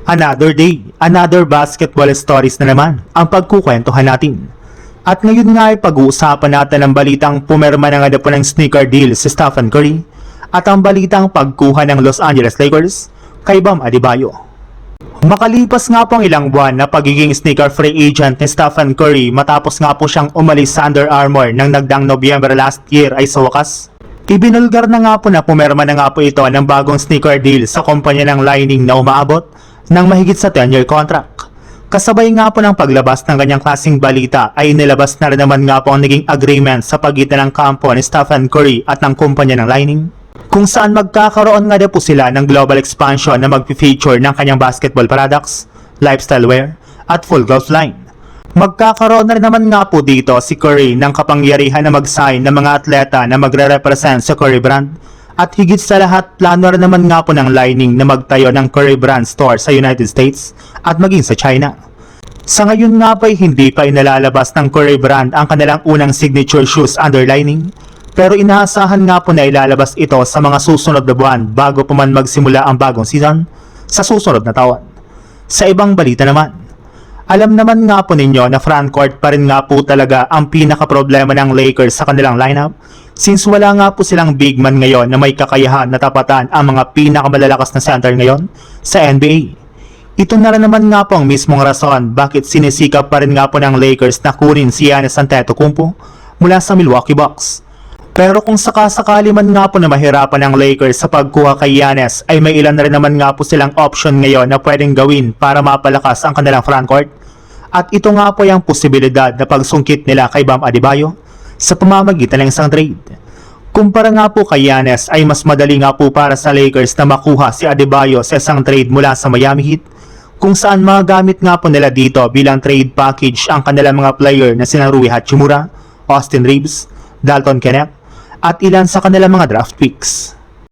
Another day, another basketball stories na naman ang pagkukwentuhan natin. At ngayon nga ay pag-uusapan natin ang balitang pumirma na nga po ng sneaker deal si Stephen Curry at ang balitang pagkuha ng Los Angeles Lakers kay Bam Adebayo. Makalipas nga pong ilang buwan na pagiging sneaker free agent ni Stephen Curry matapos nga po siyang umalis sa Under Armour ng nagdaang Nobyembre last year ay sa wakas, ibinulgar na nga po na pumirma na nga po ito ng bagong sneaker deal sa kumpanya ng Lightning na umaabot ng mahigit sa 10-year contract. Kasabay nga po ng paglabas ng ganyang klaseng balita ay nilabas na rin naman nga po ang naging agreement sa pagitan ng kampo ni Stephen Curry at ng kumpanya ng Lightning, kung saan magkakaroon nga po sila ng global expansion na mag-feature ng kanyang basketball products, lifestyle wear, at full golf line. Magkakaroon na rin naman nga po dito si Curry ng kapangyarihan na mag-sign ng mga atleta na magre-represent sa Curry brand. At higit sa lahat, plano rin naman nga po ng Lightning na magtayo ng Curry brand store sa United States at maging sa China. Sa ngayon nga pa ay hindi pa inalalabas ng Curry brand ang kanilang unang signature shoes under Lightning, pero inaasahan nga po na ilalabas ito sa mga susunod na buwan bago pa man magsimula ang bagong season sa susunod na taon. Sa ibang balita naman, alam naman nga po ninyo na frontcourt pa rin nga po talaga ang pinaka-problema ng Lakers sa kanilang lineup, since wala nga po silang big man ngayon na may kakayahan na tapatan ang mga pinakamalalakas na center ngayon sa NBA. Ito na rin naman nga po ang mismong rason bakit sinisikap pa rin nga po ng Lakers na kunin si Giannis Antetokounmpo mula sa Milwaukee Bucks. Pero kung sakasakali man nga po na mahirapan ng Lakers sa pagkuha kay Giannis, ay may ilan na rin naman nga po silang option ngayon na pwedeng gawin para mapalakas ang kanilang frontcourt. At ito nga po yung posibilidad na pagsungkit nila kay Bam Adebayo sa pamamagitan ng isang trade. Kumpara nga po kay Giannis ay mas madali nga po para sa Lakers na makuha si Adebayo sa isang trade mula sa Miami Heat, kung saan magagamit nga po nila dito bilang trade package ang kanilang mga player na sina Rui Hachimura, Austin Reeves, Dalton Knecht, at ilan sa kanilang mga draft picks.